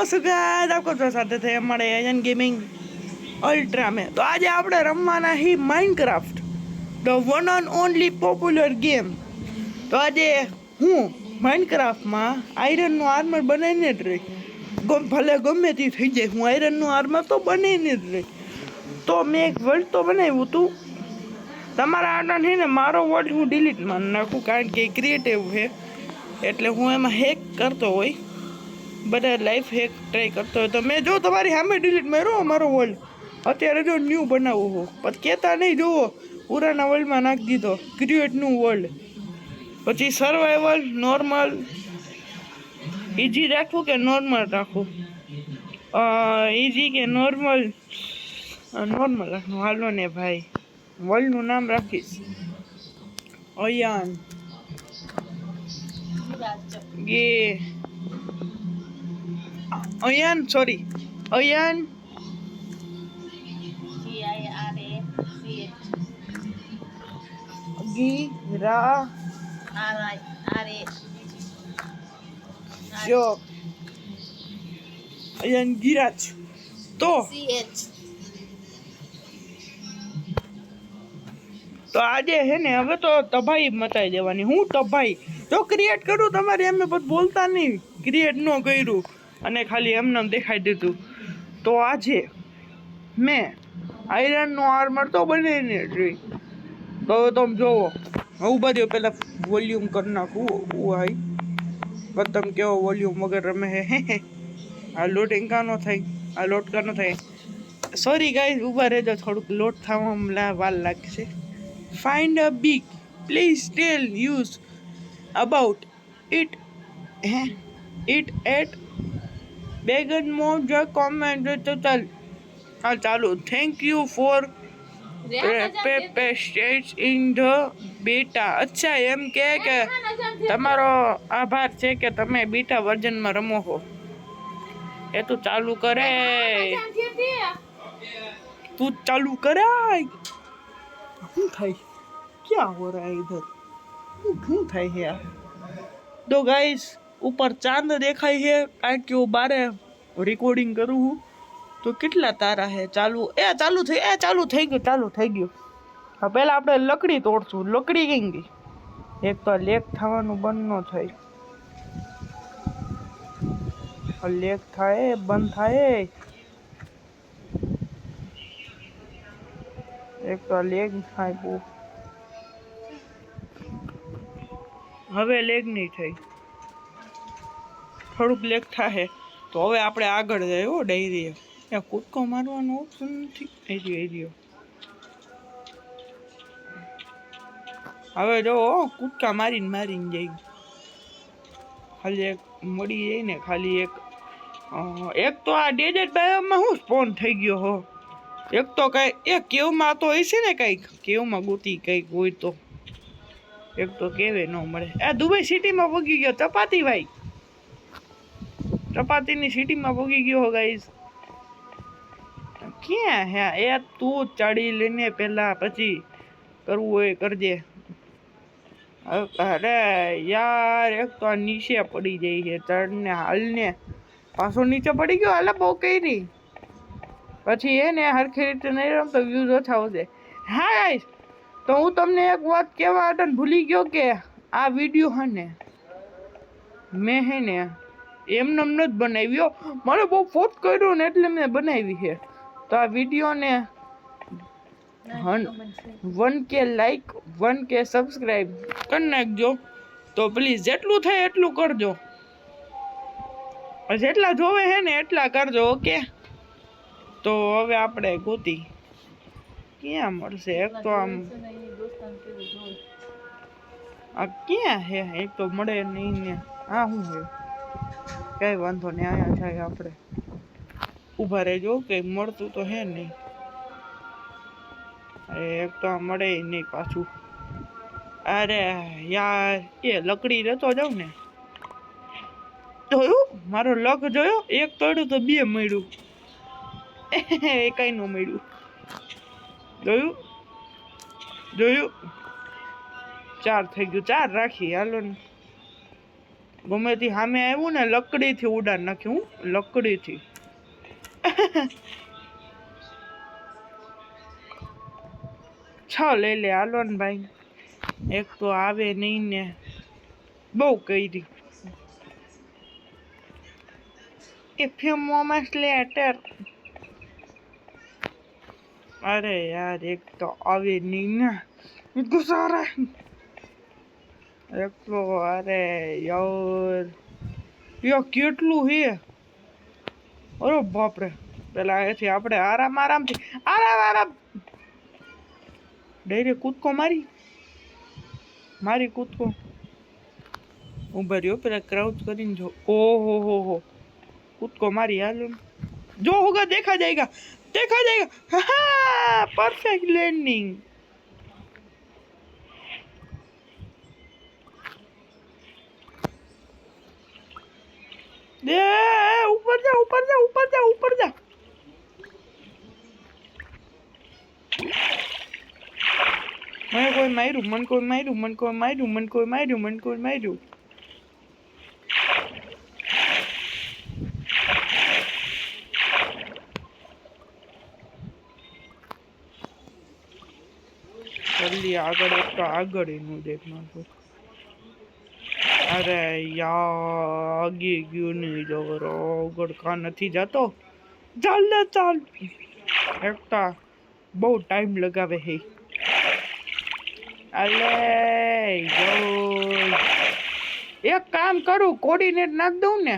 नमस्ते गाइस, आपको तो साथ थे हमारे एजन गेमिंग अल्ट्रा में। तो आज આપણે રમવાના હી Minecraft, the one and only popular game. તો આજે હું માઇનક્રાફ્ટમાં આયરનનું આર્મર બનાવીને જ રહી, ભલે ગમે તે થઈ જાય, હું આયરનનું આર્મર તો બનાવીને જ રહી। તો મેં એક વર્લ્ડ તો બનાવ્યું હતું, તમારા આના છે ને મારો વર્લ્ડ હું ડિલીટ મારી નાખું, કારણ કે ક્રિએટિવ છે એટલે હું એમાં હેક કરતો હોય, બધા લાઈફ હેક ટ્રાય કરતો હોય। તો મેં જો તમારી સામે ડિલીટ માર્યો અમારો વર્લ્ડ, અત્યારે જો ન્યૂ બનાવવો હો, પણ કહેતા નહીં, જુઓ પુરાના વર્લ્ડમાં નાખી દીધો ક્રિએટ ન્યૂ વર્લ્ડ। પછી સર્વાઈવલ નોર્મલ ઇઝી રાખવું કે નોર્મલ રાખવું, ઇઝી કે નોર્મલ? નોર્મલ રાખવું હાલો ને ભાઈ। વર્લ્ડનું નામ રાખીશ અયાન ગે અયાન, સોરી અયાન ગીરા જો અયાન ગિરાજ। તો આજે હે ને હવે તો તબાહી મચાઈ દેવાની। હું તબાહી જો ક્રિએટ કરું તમારે એમ બધું બોલતા નહીં, ક્રિએટ ન કર્યું અને ખાલી એમને દેખાઈ દીધું। તો આજે મેં આયરનનો આર્મર તો બનાવીને જોઈ, તો તમે જોવો હું બધું પહેલાં વોલ્યુમ કરી નાખું। આઈ પતંગ કેવો વોલ્યુમ વગર રમે હે। આ લોડિંગ કાનો થાય, આ લોટ કાનો થાય? સોરી ગાઈસ, ઊભા રહેજો, થોડુંક લોટ થવામાં વાર લાગશે। Find a big, please tell use about it. It at Began Mojo comment total. ચાલુ thank you for states in the beta। અચ્છા એમ કે તમારો આભાર છે કે તમે બીટા વર્ઝનમાં રમો છો। એ તું ચાલુ કરે, તું ચાલુ કરાય। શું થાય, क्या हो रहा है इधर, શું થાય છે? તો ગાઈસ ઉપર ચાંદ દેખાય છે, કારણ કે હું બારે રેકોર્ડિંગ કરું છું। તો કેટલા તારા છે? ચાલુ ચાલુ થઈ ગયું, ચાલુ થઈ ગયું। પહેલા આપણે લકડી તોડશું। લકડી કઈ ગઈ? એક તો લેક થવાનું બંધ ન થાય, લેક થાય બંધ થાય, એક તો લેગ થાય બહુ, હવે લેગ નહીં થઈ, થોડુંક લેગ થાય તો હવે આપણે આગળ જઈએ। હો ડાયરી ત્યાં કૂદકો મારવાનો ઓપ્શન નથી, એરિયો હવે જો કૂદકા મારીને જાય, ખાલી એક મળી જાય ને, ખાલી એક તો આ ડેઝર્ટ બાયોમમાં હું સ્પોન થઈ ગયો હો। એક તો કઈ એ કેવમાં તો હશે ને, કઈક કેવમાં ગોતી કઈક હોય તો, એક તો કેવે ન મળે। આ દુબઈ સિટીમાં પગી ગયો ચપાતી ભાઈ, ચપાતીની સિટીમાં પગી ગયો ગાઈસ। ક્યાં હે એ? તું ચડી લઈને પેલા, પછી કરવું હોય કરજે। અરે યાર, એક તો આ નીચે પડી જાય છે, ચડને હાલને પાછો નીચે પડી ગયો, હાલે બહુ કરી પછી એને હરખી રીતે નહીં રમતો વ્યૂઝ ઓછા આવશે। હા ગાઈસ, તો હું તમને એક વાત કહેવા હતા ભૂલી ગયો કે આ વિડીયો હે ને મેં હે ને એમને નથી બનાવ્યો, મને બહુ ફોર્સ કર્યો ને એટલે મેં બનાવી છે। તો આ વિડીયોને 1K લાઈક 1K સબસ્ક્રાઈબ કરી નાખજો। તો પ્લીઝ જેટલું થાય એટલું કરજો, જેટલા જોવે છે ને એટલા કરજો, ઓકે? તો હવે આપણે ગોતી ક્યાં મળશે? એક તો આમ આ ક્યાં હે? એક તો મળે નહીં ને, આ શું છે? કઈ વાંધો નહીં, આયા થાય આપણે ઊભા રહેજો, કઈ મળતું તો હે નહીં। એક તો આ મળે નહીં પાછું, અરે યાર એ લકડી રહેતો જાઉં ને, જોયું મારો લક જોયો? એક તોડ્યું તો બે મળ્યું, કઈ નું મળ્યું, જોયું જોયું? 4 થઈ ગયું, 4 રાખી હાલો ને। ગમે તે સામે આવ્યું ને લકડીથી ઉડાડ નાખ્યું, લકડીથી. છ લઈ લે હાલો ને ભાઈ, એક તો આવે નહીં ને, બહુ કરી. A few moments later. અરે યાર એક તો આવે નહીં ને, ગુસ્સા રે એક તો. અરે યાર યો કેટલું હે, અરે બાપરે. પેલા અહીંથી આપણે આરામથી આરામ ડાયરેક્ટ કૂદકો મારી કૂદકો ઉભા રહ્યો, પેલા ક્રાઉચ કરીને જો. ઓહો હો કૂદકો મારી હાલો જો, હોગા देखा जाएगा. हाँ परफेक्ट लैंडिंग. दे ऊपर जा. मन कोई मारू. जल्दी આગળ એક તો આગળ એનું દેખના તો. અરે યાર આગે ગયો નહીં જવરો, આગળ કા નથી જતો. ચાલ એકતા બહુ ટાઈમ લગાવે હે. અલે એક કામ કરું, કોર્ડિનેટ નાખ દઉં ને.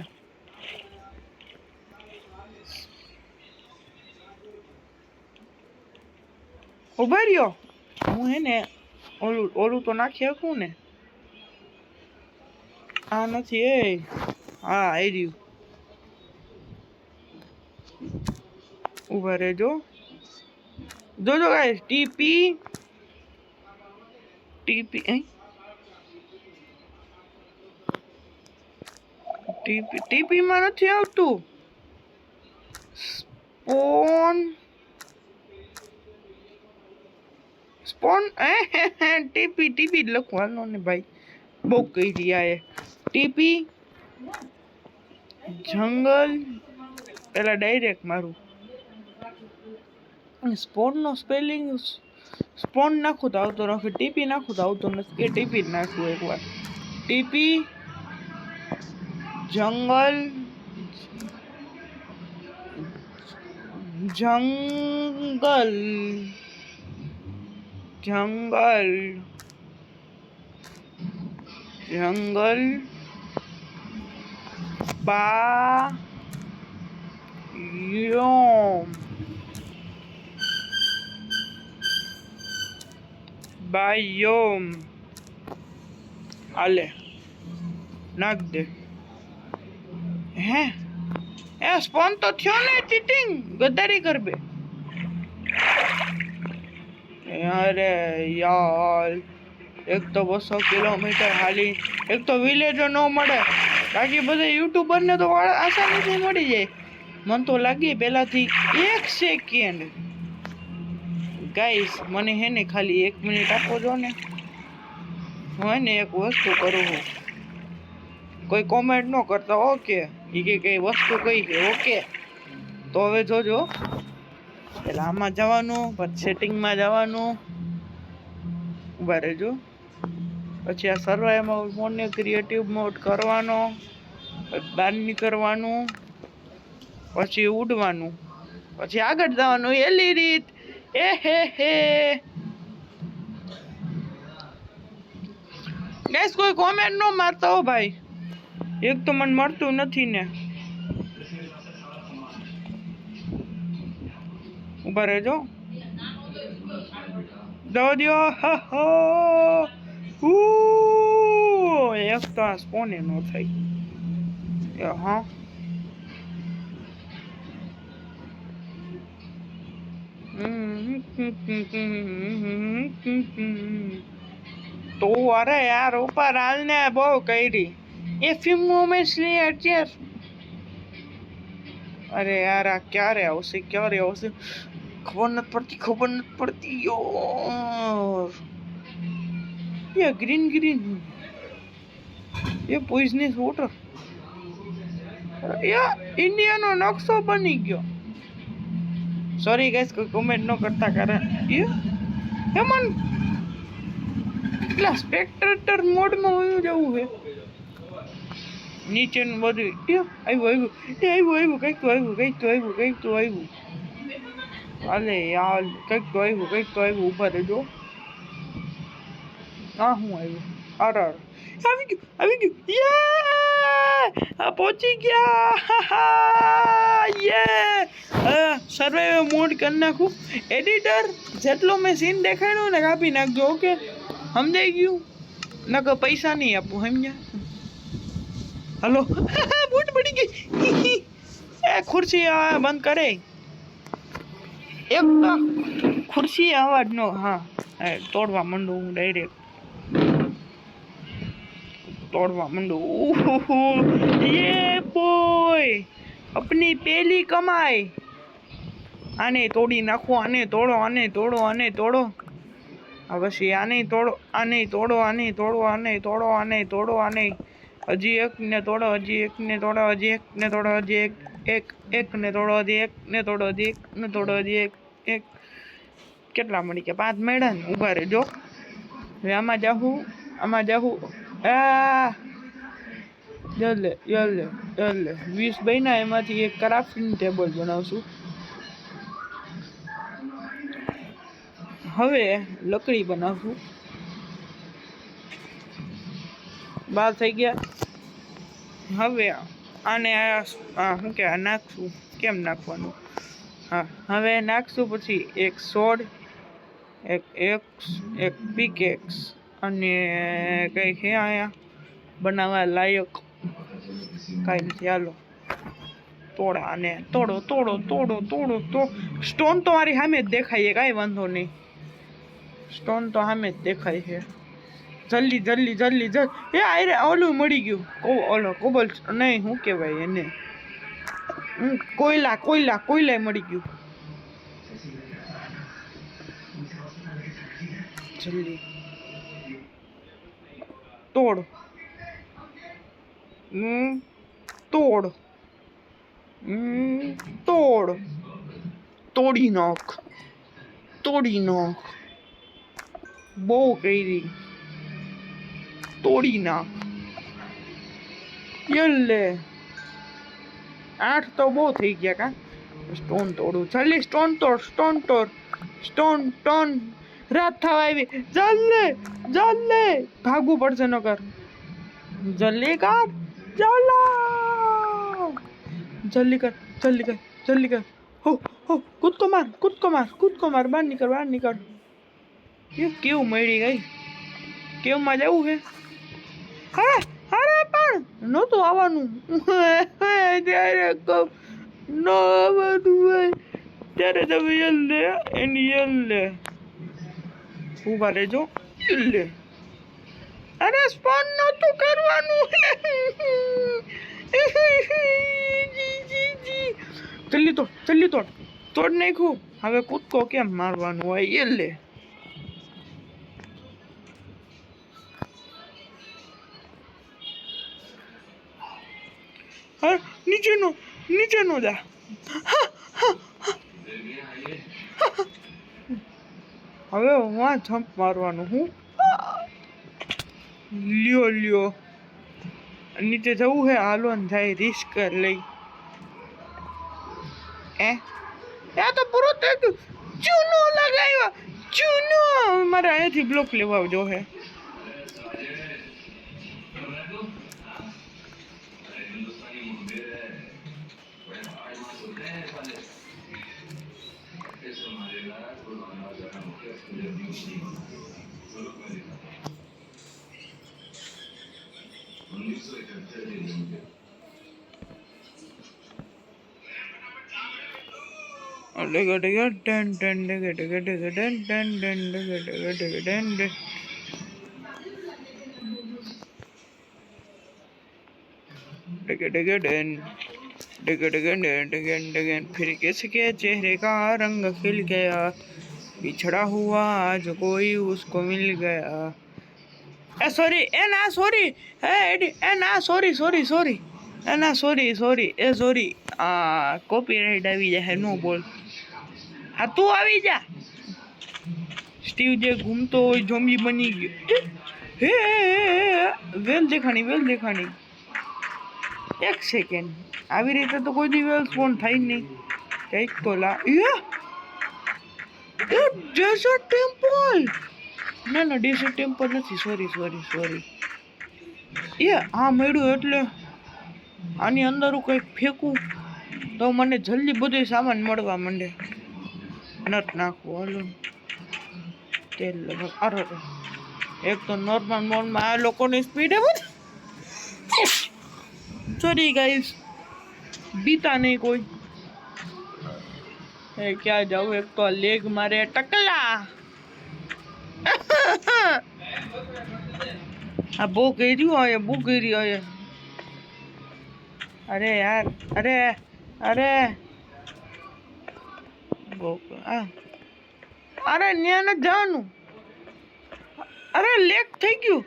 ઉભા રહ્યો, હું હે ને ઓલું તો નાખી શકું ને. આ નથી એ, હા આવી રહ્યું. ઉભા રહેજો, જોજો ગાઈસ. ટીપી માં નથી આવતું. સ્પોન ટીપી લખવાનું ને ભાઈ, બહુ કહી રહ્યા એ. ટીપી જંગલ પેલા ડાયરેક્ટ મારું. સ્પોન નો સ્પેલિંગ સ્પોન નાખું તો આવતો નથી, ટીપી નાખું તો આવતો નથી. એ ટીપી જ નાખવું એકવાર. ટીપી જંગલ બાયોમ આલે નાખ દે. હે એ સ્પોન તો થયો ને, ચીટિંગ ગદ્દારી કરબે. અરે યાર એક તો 200 કિલોમીટર હાલી, એક તો વિલેજો ન મળે, બાકી બધા યુટ્યુબર ને તો આસાનીથી મળી જાય. મન તો લાગી પેલાથી 1 સેકન્ડ. ગાઈસ મને હે ને ખાલી 1 મિનિટ આપો જો ને, હું ને એક વસ્તુ કરું છું. કોઈ કોમેન્ટ ન કરતા ઓકે, એ કે કઈ વસ્તુ કઈ છે ઓકે. તો હવે જોજો, પેલા આમાં જવાનું, પછી સેટિંગમાં જવાનું, ઉભા રહેજો. પછી આ સર્વાઈવલ મોડને ક્રિએટિવ મોડ કરવાનો, બહાર નીકળવાનું, પછી ઉડવાનું, પછી આગળ જવાનું. એલી રીત એ હે ગાઈસ કોઈ કોમેન્ટ નો મારતા હો ભાઈ, એક તો મને મળતું નથી ને. ઉભા રહેજો, દો એક તો આ સ્પોને નો થઈ. હા તો અરે યાર ઉપર હાલ ને, બહુ કરી. એ few moments later. અરે યાર આ ક્યારે આવશે ખબર નથી પડતી યાર. ये ग्रीन ये पॉइजनस वाटर या इंडिया नो नक्शो बनी गयो सॉरी गाइस कोई कमेंट न करता करे ये मन એટલે સ્પેક્ટેટર મોડમાં હોયું જવું છે નીચેનું બધું આવ્યું કંઈક તો આવ્યું અલે યાર કંઈક તો આવ્યું ઊભા રહેજો હા હું આવ્યું આવી ગયું યે પહોંચી ગયા યે સર્વાઈવલ મોડ કરી નાખું એડિટર જેટલો મેં સીન દેખાડ્યો ને કાપી નાખજો ઓકે સમજાઈ ગયું નકર પૈસા નહીં આપું સમજ્યા હલો બૂટ પડી ગઈ એ ખુરશી બંધ કરે એક ખુરશી અવાજ નો હા તોડવા માંડું હું ડાયરેક્ટ तोड़वा मंडो ये बोय अपनी पहली कमाई आने तोड़ी नाखो आने तोड़ो अवश्य आने तोड़ो हजी एक ने तोड़ो एक ने तोड़ो एक કેટલા મળી ગયા 5 મળ્યા ને ઊભા રહેજો હવે આમાં જાહું જલ્લે 20 બન્યા એમાંથી એક ક્રાફ્ટિંગ ટેબલ બનાવશું હવે લકડી બનાવશું 12 થઈ ગયા હવે આને શું કે નાખશું કેમ નાખવાનું હા હવે નાખશું પછી એક સોડ એક પિકેક્સ અને કઈ છે આયા બનાવવા લાયક કઈ નથી હાલો તોડા અને તોડો સ્ટોન તો મારી સામે જ દેખાય છે કાંઈ વાંધો નહીં સ્ટોન તો સામે જ દેખાય છે જલ્દી એ આરે ઓલું મળી ગયું ઓલો કોબલ નહીં શું કહેવાય એને કોયલા મળી ગયું જલ્દી તોડી નાખ બહુ કરી તોડી નાખ યલ્લે 8 તો બહુ થઈ ગયા કા સ્ટોન તોડું જલ્દી સ્ટોન રાત થવા આવી જલ્દી ભાગવું પડશે નકર જલ્દી કર હો કૂદકો માર બહાર નીકળ એ કેવું મળી ગઈ કેવમાં જવું છે અરે પણ નહોતું આવવાનું ત્યારે ન આવવાનું હોય ત્યારે તમે યલ્લે ઊભા રહેજો અરે સ્પોન નહોતું કરવાનું જલ્દી તોડ નાખ્યું હવે કૂદકો કેમ મારવાનું હોય યલ્લે નીચેનો જા હવે હું જમ્પ મારવાનું હું લ્યો નીચે જવું હે હાલો ને જાય રિસ્ક લઈ તો પૂરો ચૂનો લગાવ્યો મારે અહીંયાથી બ્લોક લેવા જો હે फिर किसके चेहरे का रंग खिल गया बिछड़ा हुआ आज कोई उसको मिल गया સોરી એ ના સોરી હે એડી એ ના સોરી સોરી સોરી એ ના સોરી સોરી એ સોરી કોપીરાઇટ આવી જાય નો બોલ હા તું આવી જા સ્ટીવ જે ઘૂમતો હોય ઝોમ્બી બની ગયો હે વેલ દેખાણી એક સેકન્ડ આવી રીતે તો કોઈ દી વેલ સ્પોન થાય નહીં કંઈક તો લા ડેઝર્ટ ટેમ્પલ ના ડેઝર્ટ ટેમ્પલ નથી સોરી હા મળ્યું એટલે આની અંદર હું કંઈક ફેંકું તો મને જલ્દી બધું સામાન મળવા માંડે નટ નાખવું હાલો તેલ લગાવ અરે એક તો નોર્મલ મોડમાં આ લોકોની સ્પીડ એ બધી સોરી ગાઈસ બીતા નહીં કોઈ એ ક્યાં જાઉં એક તો લેગ મારે ટકલા આ બહુ કર્યું હોય અરે યાર અરે અરે ન્યા ન જવાનું અરે લેક થઈ ગયું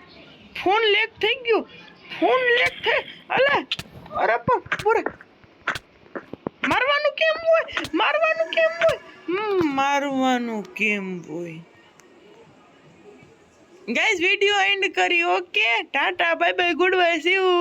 ફોન લેક થઈ અલે અરે પૂરે મારવાનું કેમ હોય ગાઈઝ વિડિયો એન્ડ કરી okay tata bye bye good bye see you